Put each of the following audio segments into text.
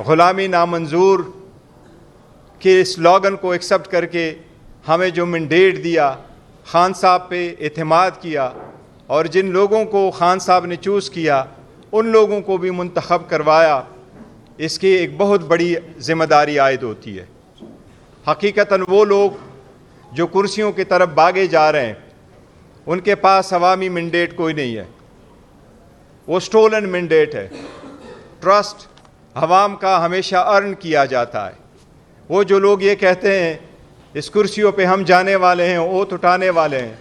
غلامی نامنظور کے سلوگن کو ایکسپٹ کر کے ہمیں جو مینڈیٹ دیا، خان صاحب پہ اعتماد کیا، اور جن لوگوں کو خان صاحب نے چوز کیا ان لوگوں کو بھی منتخب کروایا، اس کی ایک بہت بڑی ذمہ داری عائد ہوتی ہے۔ حقیقتاً وہ لوگ جو کرسیوں کی طرف بھاگے جا رہے ہیں ان کے پاس عوامی مینڈیٹ کوئی نہیں ہے، وہ سٹولن مینڈیٹ ہے۔ ٹرسٹ عوام کا ہمیشہ ارن کیا جاتا ہے۔ وہ جو لوگ یہ کہتے ہیں اس کرسیوں پہ ہم جانے والے ہیں، اوت اٹھانے والے ہیں،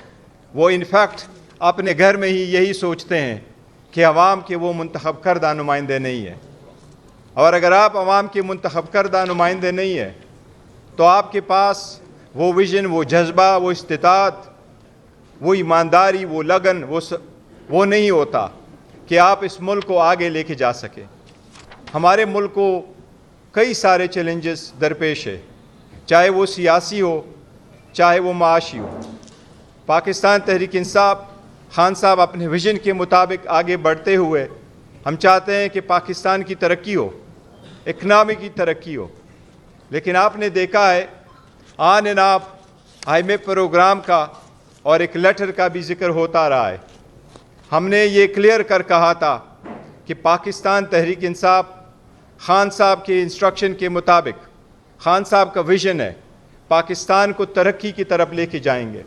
وہ انفیکٹ اپنے گھر میں ہی یہی سوچتے ہیں کہ عوام کے وہ منتخب کردہ نمائندے نہیں ہیں۔ اور اگر آپ عوام کے منتخب کردہ نمائندے نہیں ہیں تو آپ کے پاس وہ ویژن، وہ جذبہ، وہ استطاعت، وہ ایمانداری، وہ لگن وہ نہیں ہوتا کہ آپ اس ملک کو آگے لے کے جا سکیں۔ ہمارے ملک کو کئی سارے چیلنجز درپیش ہے، چاہے وہ سیاسی ہو، چاہے وہ معاشی ہو۔ پاکستان تحریک انصاف، خان صاحب اپنے ویژن کے مطابق آگے بڑھتے ہوئے ہم چاہتے ہیں کہ پاکستان کی ترقی ہو، اکنامی کی ترقی ہو، لیکن آپ نے دیکھا ہے on and off IMF program کا اور ایک لیٹر کا بھی ذکر ہوتا رہا ہے۔ ہم نے یہ کلیئر کر کہا تھا کہ پاکستان تحریک انصاف خان صاحب کے انسٹرکشن کے مطابق، خان صاحب کا ویژن ہے، پاکستان کو ترقی کی طرف لے کے جائیں گے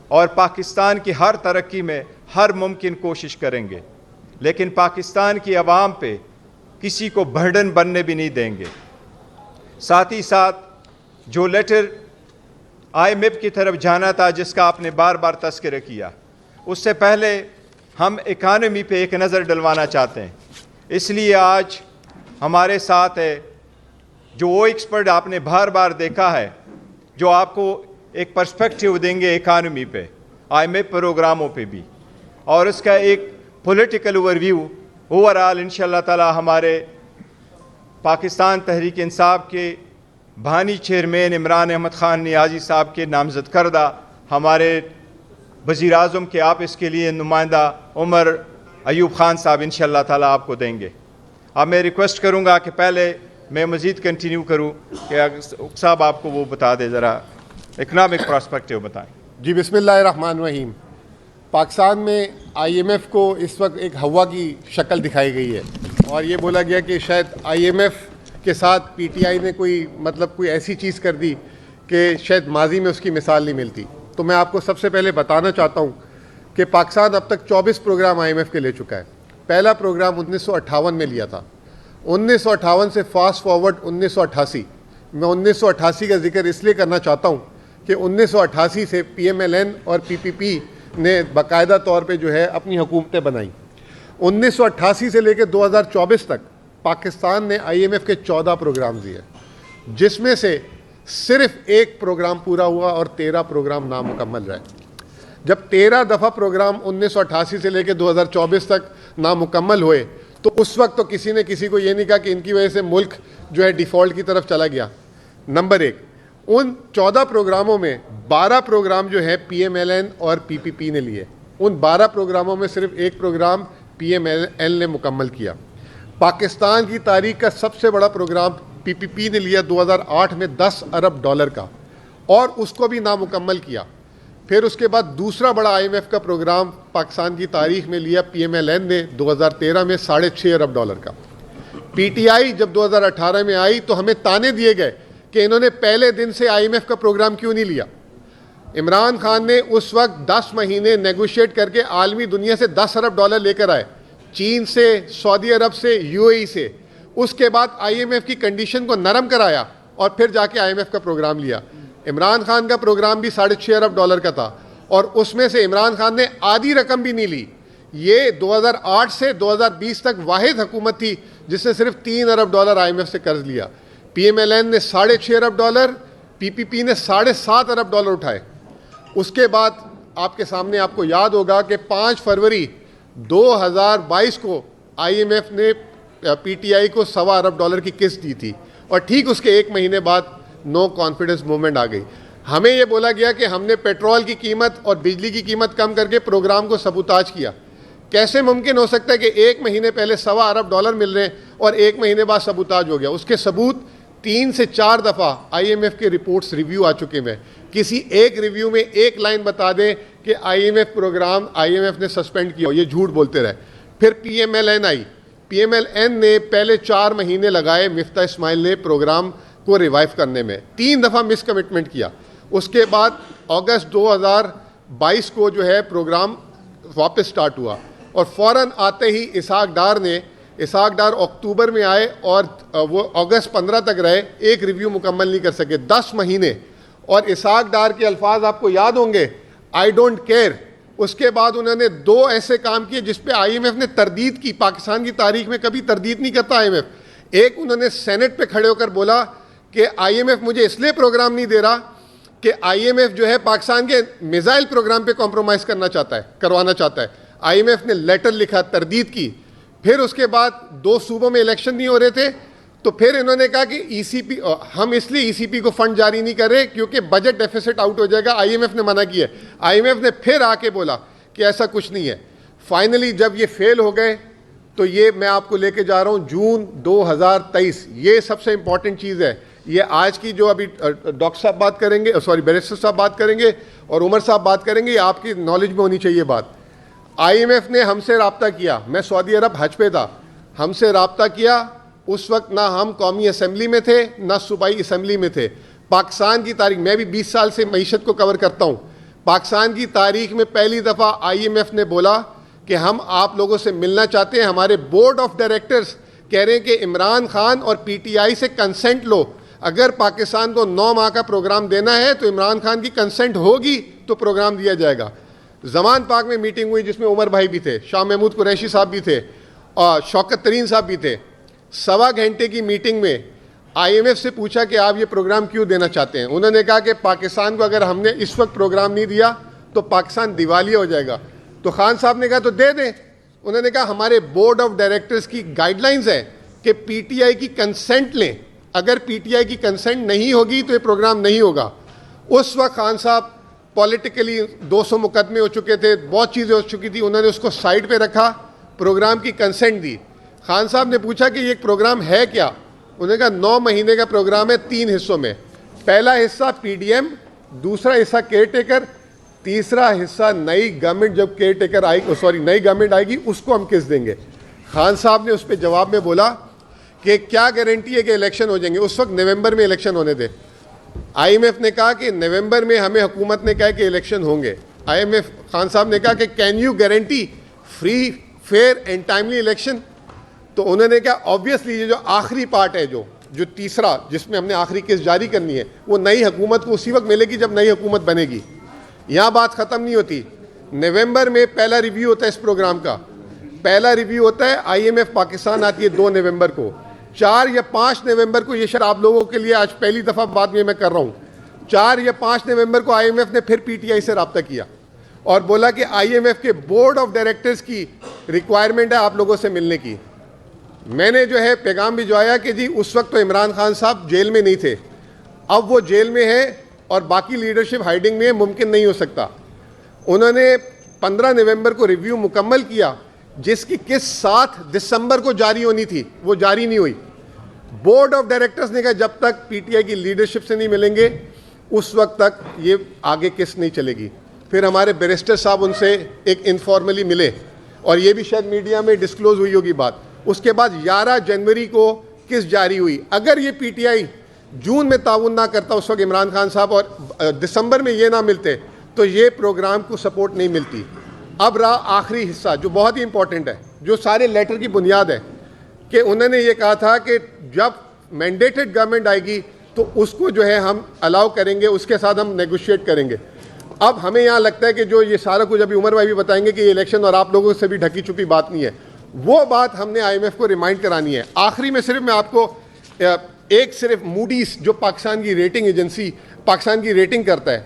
اور پاکستان کی ہر ترقی میں ہر ممکن کوشش کریں گے، لیکن پاکستان کی عوام پہ کسی کو برڈن بننے بھی نہیں دیں گے۔ ساتھ ہی ساتھ جو لیٹر IMF کی طرف جانا تھا جس کا آپ نے بار بار تذکرہ کیا، اس سے پہلے ہم اکانومی پہ ایک نظر ڈلوانا چاہتے ہیں۔ اس لیے آج ہمارے ساتھ ہے جو وہ ایکسپرٹ آپ نے بار بار دیکھا ہے، جو آپ کو ایک پرسپیکٹیو دیں گے اکانومی پہ، IMF پروگراموں پہ بھی، اور اس کا ایک پولیٹیکل اوورویو اوورآل انشاءاللہ تعالی ہمارے پاکستان تحریک انصاف کے بانی چیئرمین عمران احمد خان نیازی صاحب کے نامزد کردہ ہمارے وزیر اعظم کے آفس کے لیے نمائندہ عمر ایوب خان صاحب انشاءاللہ تعالی آپ کو دیں گے۔ اب میں ریکویسٹ کروں گا کہ پہلے میں مزید کنٹینیو کروں کہ صاحب آپ کو وہ بتا دے، ذرا اکنامک پراسپیکٹیو بتائیں۔ جی بسم اللہ الرحمن الرحیم۔ پاکستان میں IMF کو اس وقت ایک ہوا کی شکل دکھائی گئی ہے، اور یہ بولا گیا کہ شاید IMF کے ساتھ PTI نے کوئی ایسی چیز کر دی کہ شاید ماضی میں اس کی مثال نہیں ملتی۔ تو میں آپ کو سب سے پہلے بتانا چاہتا ہوں کہ پاکستان اب تک 24 پروگرام IMF کے لے چکا ہے۔ پہلا پروگرام 1958 میں لیا تھا، 1958 سے فاسٹ فارورڈ 1988۔ میں 1988 کا ذکر اس لیے کرنا چاہتا ہوں کہ 1988 سے PMLN اور PPP نے باقاعدہ طور پہ جو ہے اپنی حکومتیں بنائیں۔ 1988 سے لے کے 2024 تک پاکستان نے IMF کے 14 پروگرام دیے، جس میں سے صرف ایک پروگرام پورا ہوا اور 13 پروگرام نامکمل رہے۔ جب 13 دفعہ پروگرام 1988 سے لے کے 2024 تک نامکمل ہوئے تو اس وقت تو کسی نے کسی کو یہ نہیں کہا کہ ان کی وجہ سے ملک جو ہے ڈیفالٹ کی طرف چلا گیا۔ نمبر ایک، ان 14 پروگراموں میں 12 پروگرام جو ہے PMLN اور PPP نے لیے۔ ان 12 پروگراموں میں صرف ایک پروگرام PMLN نے مکمل کیا۔ پاکستان کی تاریخ کا سب سے بڑا پروگرام PPP نے لیا 2008 میں $10 ارب کا، اور اس کو بھی نامکمل کیا۔ پھر اس کے بعد دوسرا بڑا IMF کا پروگرام پاکستان کی تاریخ میں لیا PMLN نے 2013 میں $6.5 ارب کا۔ PTI جب 2018 میں آئی تو ہمیں تانے دیے گئے کہ انہوں نے پہلے دن سے IMF کا پروگرام کیوں نہیں لیا۔ عمران خان نے اس وقت 10 مہینے نیگوشیٹ کر کے عالمی دنیا سے $10 ارب لے کر آئے، چین سے، سعودی عرب سے، UAE سے۔ اس کے بعد IMF کی کنڈیشن کو نرم کرایا اور پھر جا کے IMF کا پروگرام لیا۔ عمران خان کا پروگرام بھی $6.5 ارب کا تھا، اور اس میں سے عمران خان نے آدھی رقم بھی نہیں لی۔ یہ 2008 سے 2020 تک واحد حکومت تھی جس نے صرف $3 ارب IMF سے قرض لیا۔ PMLN نے $6.5 ارب، PPP نے $7.5 ارب اٹھائے۔ اس کے بعد آپ کے سامنے آپ کو یاد ہوگا کہ 5 فروری 2022 کو IMF نے PTI کو $1.25 ارب کی قسط دی تھی، اور ٹھیک اس کے ایک مہینے بعد نو کانفیڈنس موومنٹ آ گئی۔ ہمیں یہ بولا گیا کہ ہم نے پیٹرول کی قیمت اور بجلی کی قیمت کم کر کے پروگرام کو سبوتاج کیا۔ کیسے ممکن ہو سکتا ہے کہ 1 مہینے پہلے $1.25 ارب مل رہے ہیں اور 1 مہینے بعد سبوتاج ہو گیا؟ اس کے ثبوت 3 سے 4 دفعہ IMF کے رپورٹس ریویو آ چکے ہیں. کسی ایک ریویو میں ایک لائن بتا دیں کہ IMF پروگرام IMF نے سسپینڈ کیا ہو، یہ جھوٹ بولتے رہے. پھر PMLN آئی. PMLN نے پہلے 4 مہینے لگائے مفتاح اسماعیل نے پروگرام کو ریوائیو کرنے میں، 3 دفعہ مس کمٹمنٹ کیا. اس کے بعد اگست 2022 کو جو ہے پروگرام واپس سٹارٹ ہوا اور فوراً آتے ہی اسحاق ڈار اکتوبر میں آئے اور وہ اگست 15 تک رہے، ایک ریویو مکمل نہیں کر سکے، 10 مہینے. اور اسحاق ڈار کے الفاظ آپ کو یاد ہوں گے، آئی ڈونٹ کیئر. اس کے بعد انہوں نے 2 ایسے کام کیے جس پہ IMF نے تردید کی. پاکستان کی تاریخ میں کبھی تردید نہیں کرتا IMF. ایک انہوں نے سینٹ پہ کھڑے ہو کر بولا کہ IMF مجھے اس لیے پروگرام نہیں دے رہا کہ IMF جو ہے پاکستان کے میزائل پروگرام پہ کمپرومائز کروانا چاہتا ہے. IMF نے لیٹر لکھا، تردید کی. پھر اس کے بعد 2 صوبوں میں الیکشن نہیں ہو رہے تھے تو پھر انہوں نے کہا کہ ECP ہم اس لیے ECP کو فنڈ جاری نہیں کر رہے کیونکہ بجٹ ڈیفیسٹ آؤٹ ہو جائے گا. IMF نے منع کیا. IMF نے پھر آ کے بولا کہ ایسا کچھ نہیں ہے. فائنلی جب یہ فیل ہو گئے تو یہ میں آپ کو لے کے جا رہا ہوں جون 2023. یہ سب سے امپورٹنٹ چیز ہے. یہ آج کی جو ابھی ڈاکٹر صاحب بات کریں گے، بیرسٹر صاحب بات کریں گے اور عمر صاحب بات کریں گے، یہ آپ کی نالج میں ہونی چاہیے بات. IMF نے ہم سے رابطہ کیا. میں سعودی عرب حج پہ تھا. ہم سے رابطہ کیا. اس وقت نہ ہم قومی اسمبلی میں تھے نہ صوبائی اسمبلی میں تھے. پاکستان کی تاریخ، میں بھی 20 سال سے معیشت کو کور کرتا ہوں، پاکستان کی تاریخ میں پہلی دفعہ IMF نے بولا کہ ہم آپ لوگوں سے ملنا چاہتے ہیں. ہمارے بورڈ آف ڈائریکٹرز کہہ رہے ہیں کہ عمران خان اور PTI سے کنسنٹ لو. اگر پاکستان کو 9 ماہ کا پروگرام دینا ہے تو عمران خان کی کنسنٹ ہوگی تو پروگرام دیا جائے گا. زمان پاک میں میٹنگ ہوئی جس میں عمر بھائی بھی تھے، شاہ محمود قریشی صاحب بھی تھے اور شوکت ترین صاحب بھی تھے. 1.25 گھنٹے کی میٹنگ میں IMF سے پوچھا کہ آپ یہ پروگرام کیوں دینا چاہتے ہیں. انہوں نے کہا کہ پاکستان کو اگر ہم نے اس وقت پروگرام نہیں دیا تو پاکستان دیوالیہ ہو جائے گا. تو خان صاحب نے کہا تو دے دیں. انہوں نے کہا ہمارے بورڈ آف ڈائریکٹرز کی گائیڈ لائنز ہے کہ PTI کی کنسنٹ لیں. اگر PTI کی کنسنٹ نہیں ہوگی تو یہ پروگرام نہیں ہوگا. اس وقت خان صاحب پولیٹیکلی 200 مقدمے ہو چکے تھے، بہت چیزیں ہو چکی تھی. انہوں نے اس کو سائڈ پہ رکھا، پروگرام کی کنسنٹ دی. خان صاحب نے پوچھا کہ یہ پروگرام ہے کیا؟ انہوں نے کہا 9 مہینے کا پروگرام ہے 3 حصوں میں. پہلا حصہ PDM، دوسرا حصہ کیئر ٹیکر، تیسرا حصہ نئی گورنمنٹ جب کیئر ٹیکر نئی گورنمنٹ آئے گی اس کو ہم کس دیں گے. خان صاحب نے اس پہ جواب میں بولا کہ کیا گارنٹی ہے کہ الیکشن ہو جائیں گے. اس وقت نومبر میں الیکشن ہونے تھے. IMF نے کہا کہ نومبر میں ہمیں حکومت نے کہا کہ الیکشن ہوں گے. خان صاحب نے کہا کہ can you guarantee free fair and timely election? تو انہوں نے کہا آبویسلی یہ جو آخری پارٹ ہے جو تیسرا جس میں ہم نے آخری کیس جاری کرنی ہے وہ نئی حکومت کو اسی وقت ملے گی جب نئی حکومت بنے گی. یہاں بات ختم نہیں ہوتی. نومبر میں پہلا ریویو ہوتا ہے اس پروگرام کا. پہلا ریویو ہوتا ہے IMF پاکستان آتی ہے 2 نومبر کو. 4 یا 5 نومبر کو، یہ شاید آپ لوگوں کے لیے آج پہلی دفعہ بعد میں کر رہا ہوں، 4 یا 5 نومبر کو IMF نے پھر PTI سے رابطہ کیا اور بولا کہ IMF کے بورڈ آف ڈائریکٹرز کی ریکوائرمنٹ ہے آپ لوگوں سے ملنے کی. میں نے جو ہے پیغام بھجوایا کہ جی اس وقت تو عمران خان صاحب جیل میں نہیں تھے، اب وہ جیل میں ہے اور باقی لیڈرشپ ہائیڈنگ میں ممکن نہیں ہو سکتا. انہوں نے 15 نومبر کو ریویو مکمل کیا جس کی قسط 7 دسمبر کو جاری ہونی تھی، وہ جاری نہیں ہوئی. بورڈ آف ڈائریکٹرز نے کہا جب تک PTI کی لیڈرشپ سے نہیں ملیں گے اس وقت تک یہ آگے قسط نہیں چلے گی. پھر ہمارے بیرسٹر صاحب ان سے ایک انفارملی ملے اور یہ بھی شاید میڈیا میں ڈسکلوز ہوئی ہوگی بات. اس کے بعد 11 جنوری کو قسط جاری ہوئی. اگر یہ PTI جون میں تعاون نہ کرتا اس وقت عمران خان صاحب اور دسمبر میں یہ نہ ملتے تو یہ پروگرام کو سپورٹ نہیں ملتی. اب رہا آخری حصہ جو بہت ہی امپورٹنٹ ہے، جو سارے لیٹر کی بنیاد ہے، کہ انہوں نے یہ کہا تھا کہ جب مینڈیٹڈ گورنمنٹ آئے گی تو اس کو جو ہے ہم الاؤ کریں گے، اس کے ساتھ ہم نیگوشیٹ کریں گے. اب ہمیں یہاں لگتا ہے کہ جو یہ سارا کچھ ابھی عمر بھائی بھی بتائیں گے کہ یہ الیکشن اور آپ لوگوں سے بھی ڈھکی چھپی بات نہیں ہے، وہ بات ہم نے IMF کو ریمائنڈ کرانی ہے. آخری میں صرف میں آپ کو صرف موڈیز جو پاکستان کی ریٹنگ ایجنسی پاکستان کی ریٹنگ کرتا ہے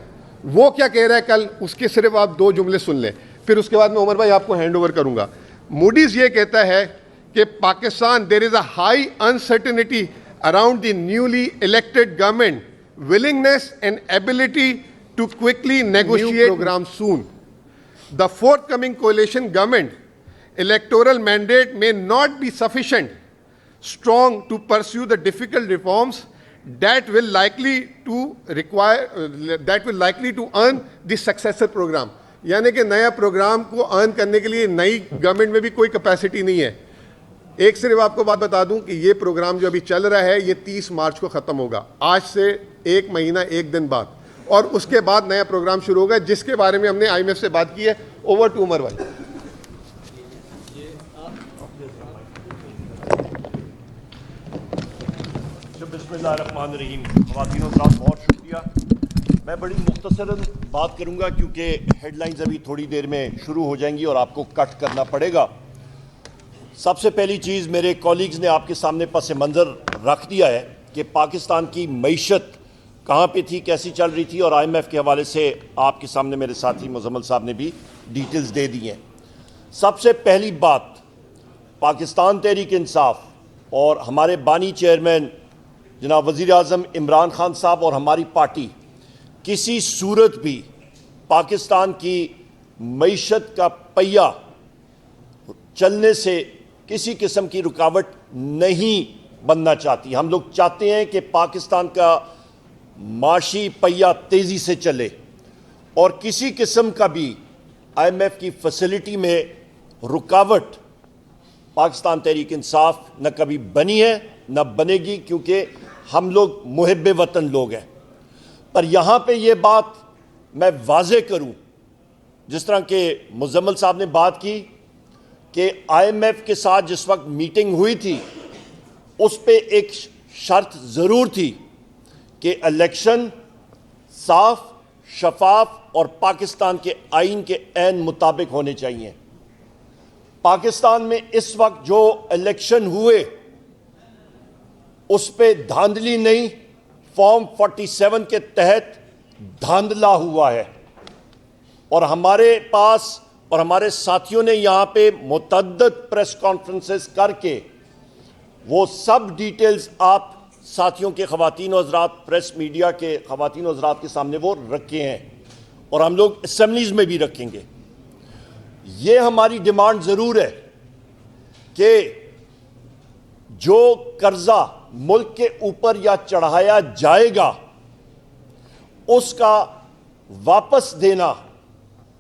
وہ کیا کہہ رہا ہے کل، اس کے صرف آپ 2 جملے سن لیں، پھر اس کے بعد میں عمر بھائی آپ کو ہینڈ اوور کروں گا. موڈیز یہ کہتا ہے کہ Pakistan there is a high uncertainty around the newly elected government willingness and ability to quickly negotiate program soon. The forthcoming coalition government electoral mandate may not be sufficient strong to pursue the difficult reforms that will likely to earn the successor program. یعنی کہ نیا programme کو ارن کرنے کے لیے نئی government میں بھی کوئی کیپیسٹی نہیں ہے. ایک صرف آپ کو بات بتا دوں کہ یہ پروگرام جو ابھی چل رہا ہے یہ 30 مارچ کو ختم ہوگا, آج سے 1 مہینہ 1 دن بعد, اور اس کے بعد نیا پروگرام شروع ہوگا جس کے بارے میں ہم نے IMF سے بات کی ہے. اوور ٹو عمر بھائی. بسم اللہ الرحمن الرحیم. خواتین و حضرات بہت شکریہ. میں بڑی مختصراً بات کروں گا کیونکہ ہیڈ لائنز ابھی تھوڑی دیر میں شروع ہو جائیں گی اور آپ کو کٹ کرنا پڑے گا. سب سے پہلی چیز, میرے کولیگز نے آپ کے سامنے پس منظر رکھ دیا ہے کہ پاکستان کی معیشت کہاں پہ تھی, کیسی چل رہی تھی, اور IMF کے حوالے سے آپ کے سامنے میرے ساتھی مزمل صاحب نے بھی ڈیٹیلز دے دی ہیں. سب سے پہلی بات, پاکستان تحریک انصاف اور ہمارے بانی چیئرمین جناب وزیر اعظم عمران خان صاحب اور ہماری پارٹی کسی صورت بھی پاکستان کی معیشت کا پہیہ چلنے سے کسی قسم کی رکاوٹ نہیں بننا چاہتی. ہم لوگ چاہتے ہیں کہ پاکستان کا معاشی پہیہ تیزی سے چلے, اور کسی قسم کا بھی IMF کی فیسلٹی میں رکاوٹ پاکستان تحریک انصاف نہ کبھی بنی ہے نہ بنے گی, کیونکہ ہم لوگ محب وطن لوگ ہیں. پر یہاں پہ یہ بات میں واضح کروں, جس طرح کہ مزمل صاحب نے بات کی کہ IMF کے ساتھ جس وقت میٹنگ ہوئی تھی اس پہ ایک شرط ضرور تھی کہ الیکشن صاف, شفاف اور پاکستان کے آئین کے عین مطابق ہونے چاہیے. پاکستان میں اس وقت جو الیکشن ہوئے اس پہ دھاندلی نہیں, فارم 47 کے تحت دھاندلا ہوا ہے. اور ہمارے پاس اور ہمارے ساتھیوں نے یہاں پہ متعدد پریس کانفرنسز کر کے وہ سب ڈیٹیلز آپ ساتھیوں کے خواتین و حضرات, پریس میڈیا کے خواتین و حضرات کے سامنے وہ رکھے ہیں, اور ہم لوگ اسمبلیز میں بھی رکھیں گے. یہ ہماری ڈیمانڈ ضرور ہے کہ جو قرضہ ملک کے اوپر یا چڑھایا جائے گا اس کا واپس دینا,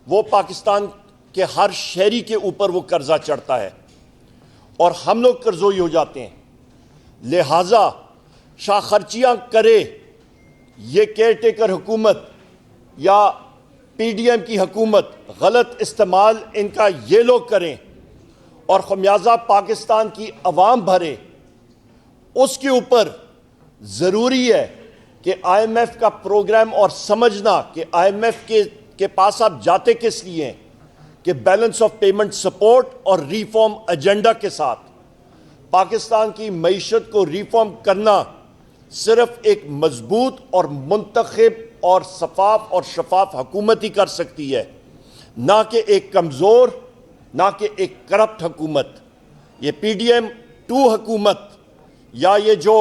وہ پاکستان کے ہر شہری کے اوپر وہ قرضہ چڑھتا ہے اور ہم لوگ قرضوئی ہو جاتے ہیں. لہٰذا شاہ خرچیاں کرے یہ کیئر ٹیکر حکومت یا PDM کی حکومت, غلط استعمال ان کا یہ لوگ کریں اور خمیازہ پاکستان کی عوام بھرے, اس کے اوپر ضروری ہے کہ IMF کا پروگرام اور سمجھنا کہ IMF کے پاس آپ جاتے کس لیے ہیں, کہ بیلنس آف پیمنٹ سپورٹ اور ریفارم ایجنڈا کے ساتھ. پاکستان کی معیشت کو ریفارم کرنا صرف ایک مضبوط اور منتخب اور شفاف حکومت ہی کر سکتی ہے, نہ کہ ایک کمزور, نہ کہ ایک کرپٹ حکومت. یہ PDM 2 حکومت یا یہ جو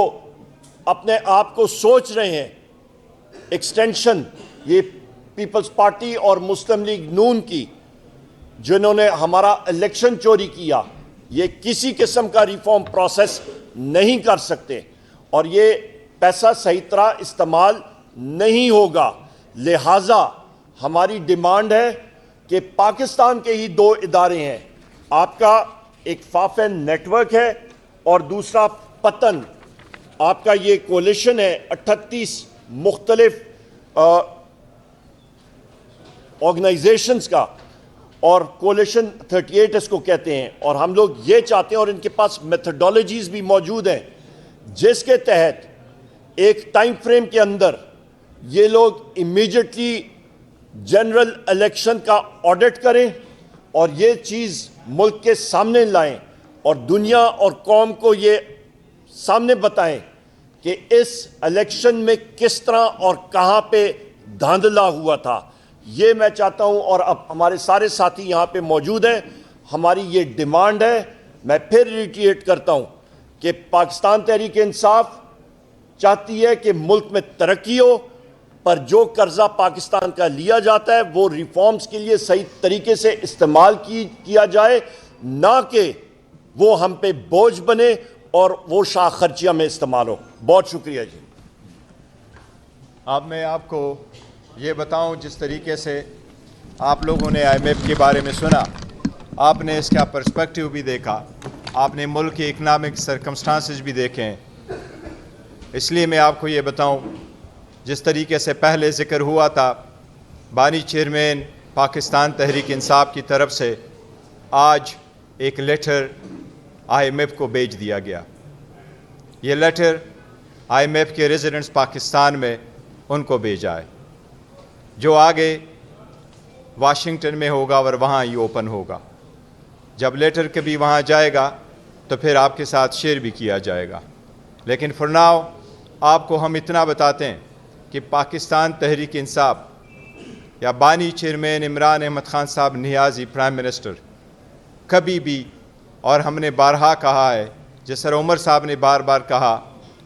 اپنے آپ کو سوچ رہے ہیں ایکسٹینشن, یہ پیپلز پارٹی اور مسلم لیگ نون کی, جنہوں نے ہمارا الیکشن چوری کیا, یہ کسی قسم کا ریفارم پروسیس نہیں کر سکتے اور یہ پیسہ صحیح طرح استعمال نہیں ہوگا. لہٰذا ہماری ڈیمانڈ ہے کہ پاکستان کے ہی 2 ادارے ہیں, آپ کا ایک فافین نیٹ ورک ہے اور دوسرا پتن. آپ کا یہ کولیشن ہے 38 مختلف آرگنائزیشنز کا, اور کولیشن 38 اس کو کہتے ہیں, اور ہم لوگ یہ چاہتے ہیں اور ان کے پاس میتھڈالوجیز بھی موجود ہیں جس کے تحت ایک ٹائم فریم کے اندر یہ لوگ امیجیٹلی جنرل الیکشن کا آڈٹ کریں اور یہ چیز ملک کے سامنے لائیں اور دنیا اور قوم کو یہ سامنے بتائیں کہ اس الیکشن میں کس طرح اور کہاں پہ دھاندلا ہوا تھا. یہ میں چاہتا ہوں, اور اب ہمارے سارے ساتھی یہاں پہ موجود ہیں, ہماری یہ ڈیمانڈ ہے. میں پھر ریٹریٹ کرتا ہوں کہ پاکستان تحریک انصاف چاہتی ہے کہ ملک میں ترقی ہو, پر جو قرضہ پاکستان کا لیا جاتا ہے وہ ریفارمز کے لیے صحیح طریقے سے استعمال کیا جائے نہ کہ وہ ہم پہ بوجھ بنے اور وہ شاہ خرچیاں میں استعمال ہو. بہت شکریہ جی. اب میں آپ کو یہ بتاؤں جس طریقے سے آپ لوگوں نے آئی ایم ایف کے بارے میں سنا, آپ نے اس کا پرسپیکٹیو بھی دیکھا, آپ نے ملک کے اکنامک سرکمسٹانسز بھی دیکھیں. اس لیے میں آپ کو یہ بتاؤں, جس طریقے سے پہلے ذکر ہوا تھا, بانی چیئرمین پاکستان تحریک انصاف کی طرف سے آج ایک لیٹر آئی ایم ایف کو بھیج دیا گیا. یہ لیٹر آئی ایم ایف کے ریزیڈنٹس پاکستان میں ان کو بھیجا ہے, جو آگے واشنگٹن میں ہوگا اور وہاں ہی اوپن ہوگا. جب لیٹر کبھی وہاں جائے گا تو پھر آپ کے ساتھ شیئر بھی کیا جائے گا. لیکن فار ناؤ آپ کو ہم اتنا بتاتے ہیں کہ پاکستان تحریک انصاف یا بانی چیئرمین عمران احمد خان صاحب نیازی پرائم منسٹر کبھی بھی, اور ہم نے بارہا کہا ہے, جس طرح عمر صاحب نے بار بار کہا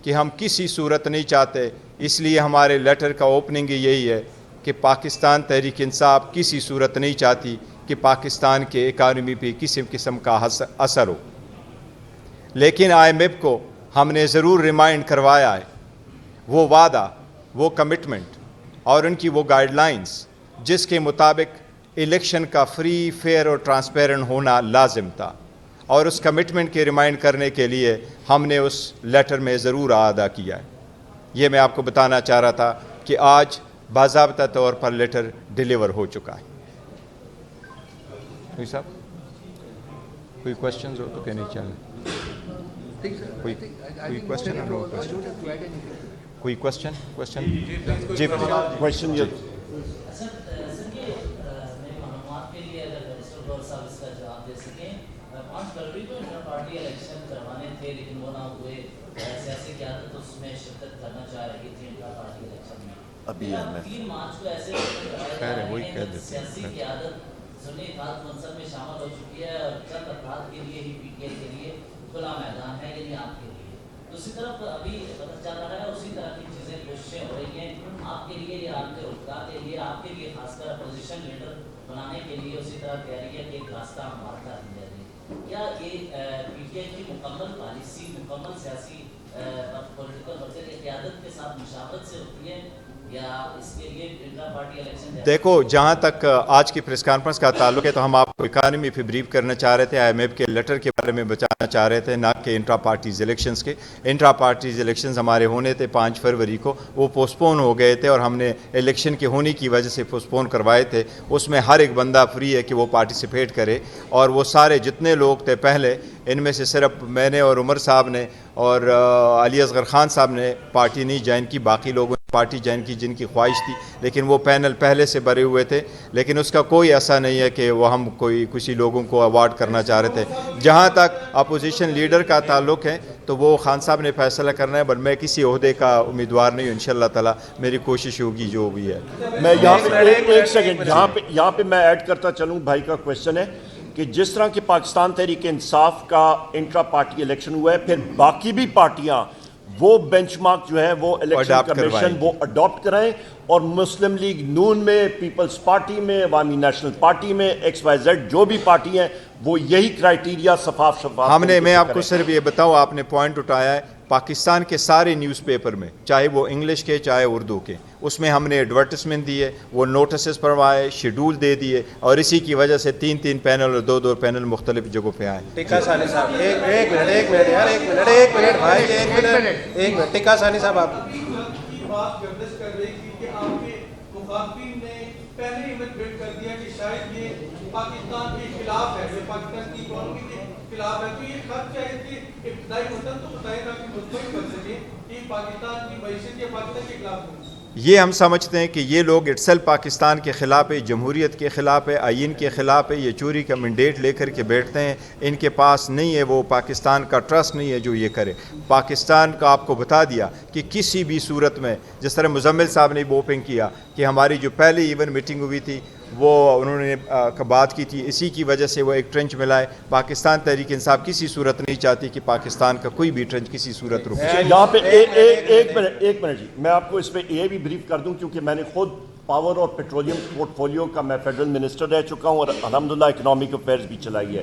کہ ہم کسی صورت نہیں چاہتے, اس لیے ہمارے لیٹر کا اوپننگ یہی ہے کہ پاکستان تحریک انصاف کسی صورت نہیں چاہتی کہ پاکستان کے اکانومی پہ کسی قسم کا اثر ہو. لیکن آئی ایم ایف کو ہم نے ضرور ریمائنڈ کروایا ہے وہ وعدہ, وہ کمٹمنٹ اور ان کی وہ گائیڈ لائنز جس کے مطابق الیکشن کا فری, فیئر اور ٹرانسپیرنٹ ہونا لازم تھا, اور اس کمٹمنٹ کے ریمائنڈ کرنے کے لیے ہم نے اس لیٹر میں ضرور ادا کیا ہے. یہ میں آپ کو بتانا چاہ رہا تھا کہ آج باضابطہ طور پر لیٹر ڈیلیور ہو چکا ہے. صاحب کوئی کوشچنز ہو تو کہنے چاہیں, کوئی کوشچن اور نو کوشچن, کوئی کوشچن جی کوشچن یہ ابھی خیر ہے, وہی کہہ دیتے ہیں. سنی اتحاد منصب میں شامل ہو چکی ہے اور چند افراد کے لیے ہی پی ٹی آئی کے لیے کھلا میدان ہے, یعنی آپ کے لیے. دوسری طرف ابھی پتہ چل رہا ہے اسی طرح کی چیزیں کوششیں ہو رہی ہیں آپ کے لیے یا آپ کے رفتار کے لیے, آپ کے لیے خاص کر اپوزیشن لیڈر بنانے کے لیے اسی طرح تیاری ہے کہ ایک راستہ ہموار کر دیا جائے. کیا یہ پی ٹی آئی کی مکمل پالیسی, مکمل سیاسی پولیٹیکل وجہ کی قیادت کے ساتھ مشاورت سے ہوتی ہے یا اس کے لیے انٹرا پارٹی الیکشن؟ دیکھو, جہاں تک آج کی پریس کانفرنس کا تعلق ہے تو ہم آپ کو اکانومی پہ بریف کرنا چاہ رہے تھے, آئی ایم ایف کے لیٹر کے بارے میں بچانا چاہ رہے تھے, نہ کہ انٹرا پارٹیز الیکشنز کے. انٹرا پارٹیز الیکشنز ہمارے ہونے تھے 5 فروری کو, وہ پوسٹپون ہو گئے تھے اور ہم نے الیکشن کے ہونے کی وجہ سے پوسٹپون کروائے تھے. اس میں ہر ایک بندہ فری ہے کہ وہ پارٹیسپیٹ کرے, اور وہ سارے جتنے لوگ تھے پہلے, ان میں سے صرف میں نے اور عمر صاحب نے اور علی اصغر خان صاحب نے پارٹی نہیں جوائن کی, باقی لوگوں نے پارٹی جوائن کی جن کی خواہش تھی, لیکن وہ پینل پہلے سے بھرے ہوئے تھے. لیکن اس کا کوئی ایسا نہیں ہے کہ وہ ہم کسی لوگوں کو ایوارڈ کرنا چاہ رہے تھے. جہاں تک اپوزیشن لیڈر کا تعلق ہے تو وہ خان صاحب نے فیصلہ کرنا ہے, بٹ میں کسی عہدے کا امیدوار نہیں ہوں. انشاءاللہ تعالی میری کوشش ہوگی جو بھی ہے. میں یہاں پہ ایک سیکنڈ یہاں پہ میں ایڈ کرتا چلوں. بھائی کا کوشچن ہے کہ جس طرح کہ پاکستان تحریک انصاف کا انٹرا پارٹی الیکشن ہوا ہے, پھر باقی بھی پارٹیاں وہ بینچ مارک جو ہے وہ الیکشن کمیشن وہ اڈاپٹ کرائیں, اور مسلم لیگ نون میں, پیپلز پارٹی میں, عوامی نیشنل پارٹی میں, ایکس وائی زیڈ جو بھی پارٹی ہیں وہ یہی کرائیٹیریا شفاف ہم نے, میں آپ کو صرف یہ بتاؤں, آپ نے پوائنٹ اٹھایا ہے, پاکستان کے سارے نیوز پیپر میں, چاہے وہ انگلش کے چاہے اردو کے, اس میں ہم نے ایڈورٹیزمنٹ دی ہے, وہ نوٹسز پڑھوائے, شیڈول دے دیے, اور اسی کی وجہ سے 3 پینل اور 2 پینل مختلف جگہوں پہ آئے. ٹکا ثانی صاحب ایک منٹ ٹکا ثانی صاحب آپ بات گردش کر رہی تھی کہ آپ کے مخاطبین نے پہلے ہی متبیٹ کر دیا کہ شاید یہ پاکستان کے خلاف ہے, یہ پاکستان کی اکانومی کے خلاف ہے. تو یہ خط چاہے کہ ابتدائی متن تو بتائیں تاکہ مطمئن کر سکیں کہ پاکستان کی معیشت یا پاکستان کے خلاف ہو. یہ ہم سمجھتے ہیں کہ یہ لوگ اٹسل پاکستان کے خلاف ہے, جمہوریت کے خلاف ہے, آئین کے خلاف ہے, یہ چوری کا مینڈیٹ لے کر کے بیٹھتے ہیں. ان کے پاس نہیں ہے, وہ پاکستان کا ٹرسٹ نہیں ہے جو یہ کرے. پاکستان کا آپ کو بتا دیا کہ کسی بھی صورت میں, جس طرح مزمل صاحب نے اوپن کیا کہ ہماری جو پہلی ایون میٹنگ ہوئی تھی وہ انہوں نے بات کی تھی, اسی کی وجہ سے وہ ایک ٹرنچ ملا ہے. پاکستان تحریک انصاف کسی صورت نہیں چاہتی کہ پاکستان کا کوئی بھی ٹرنچ کسی صورت رکے. یہاں پہ ایک منٹ جی, میں آپ کو اس پہ یہ بھی بریف کر دوں کیونکہ میں نے خود پاور اور پیٹرولیم پورٹ فولیو کا میں فیڈرل منسٹر رہ چکا ہوں اور الحمدللہ اکنامک افیئرز بھی چلائی ہے.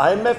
IMF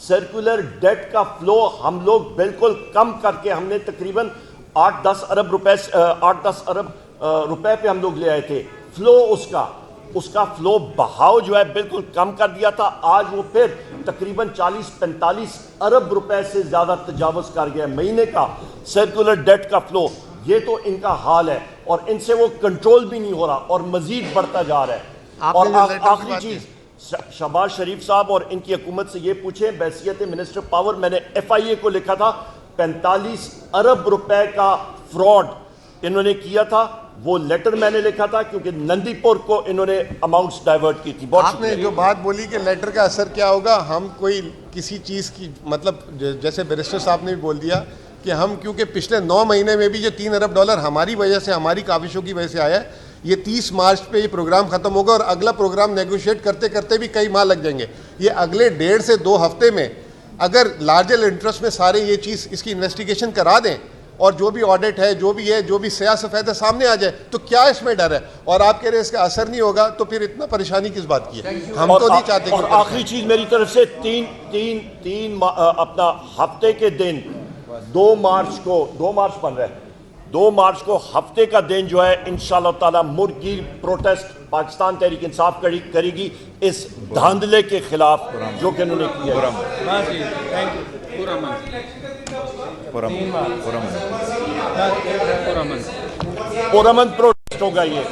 سرکولر ڈیٹ کا فلو ہم لوگ بالکل کم کر کے ہم نے تقریباً 8-10 ارب روپے پہ ہم لوگ لے آئے تھے. فلو اس کا فلو بہاؤ جو ہے بالکل کم کر دیا تھا. آج وہ پھر تقریباً 40-45 ارب روپے سے زیادہ تجاوز کر گیا مہینے کا سرکولر ڈیٹ کا فلو. یہ تو ان کا حال ہے اور ان سے وہ کنٹرول بھی نہیں ہو رہا اور مزید بڑھتا جا رہا ہے. اور آخری چیز شہباز شریف صاحب اور ان کی حکومت سے یہ پوچھیں, بحیثیت منسٹر پاور میں نے FIA کو لکھا تھا 45 ارب روپے کا فراڈ انہوں نے کیا تھا. وہ لیٹر میں نے لکھا تھا کیونکہ نندی پور کو انہوں نے اماؤنٹس ڈائیورٹ کی تھی. آپ نے جو بات بولی کہ لیٹر کا اثر کیا ہوگا, ہم کوئی کسی چیز کی مطلب جیسے بیرسٹر صاحب نے بھی بول دیا کہ ہم کیونکہ پچھلے 9 مہینے میں بھی جو $3 ارب ہماری وجہ سے, ہماری کاوشوں کی وجہ سے آیا ہے, یہ 30 مارچ پہ یہ پروگرام ختم ہوگا اور اگلا پروگرام نیگوشیٹ کرتے کرتے بھی کئی ماہ لگ جائیں گے. یہ اگلے 1.5 سے 2 ہفتے میں اگر لارجر انٹرسٹ میں سارے یہ چیز اس کی انویسٹیگیشن کرا دیں اور جو بھی آڈٹ ہے, جو بھی سیاہ سفید ہے سامنے آ جائے, تو کیا اس میں ڈر ہے؟ اور آپ کہہ رہے ہیں اس کا اثر نہیں ہوگا, تو پھر اتنا پریشانی کس بات کی ہے؟ ہم تو نہیں چاہتے. اور آخری چیز میری طرف سے تین اپنا ہفتے کے دن 2 مارچ کو ہفتے کا دن جو ہے انشاءاللہ تعالی مرگی پروٹیسٹ پاکستان تحریک انصاف کرے گی اس دھاندلے کے خلاف جو کہ انہوں نے کیا ہے. پرامن پروٹیسٹ ہوگا یہ.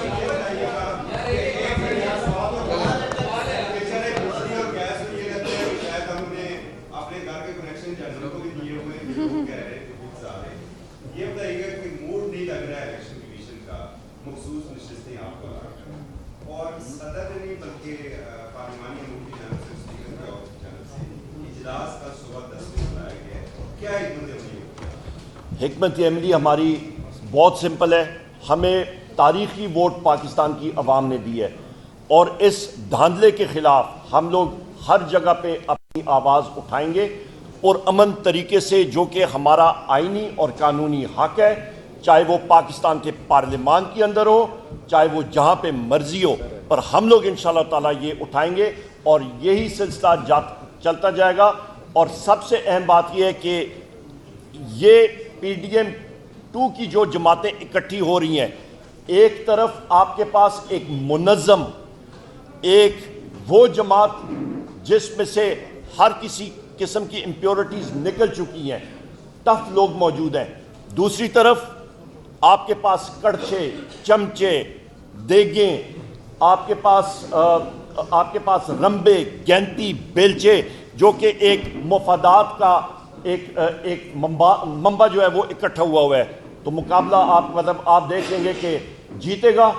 حکمت عملی ہماری بہت سمپل ہے. ہمیں تاریخی ووٹ پاکستان کی عوام نے دی ہے اور اس دھاندلے کے خلاف ہم لوگ ہر جگہ پہ اپنی آواز اٹھائیں گے اور امن طریقے سے, جو کہ ہمارا آئینی اور قانونی حق ہے, چاہے وہ پاکستان کے پارلیمان کے اندر ہو, چاہے وہ جہاں پہ مرضی ہو, پر ہم لوگ انشاءاللہ تعالیٰ یہ اٹھائیں گے اور یہی سلسلہ چلتا جائے گا. اور سب سے اہم بات یہ ہے کہ یہ PDM 2 کی جو جماعتیں اکٹھی ہو رہی ہیں, ایک طرف آپ کے پاس ایک منظم, ایک وہ جماعت جس میں سے ہر کسی قسم کی امپیورٹیز نکل چکی ہیں, ٹف لوگ موجود ہیں. دوسری طرف آپ کے پاس کڑچے, چمچے, دیگیں, آپ کے پاس رمبے, گینتی, بیلچے, جو کہ ایک مفادات کا ایک منبع جو ہے وہ اکٹھا ہوا ہے. تو مقابلہ آپ دیکھ لیں گے کہ جیتے گا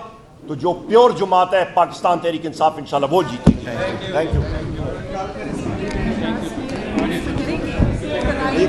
تو جو پیور جماعت ہے پاکستان تحریک انصاف انشاءاللہ وہ جیتے گی. Thank you.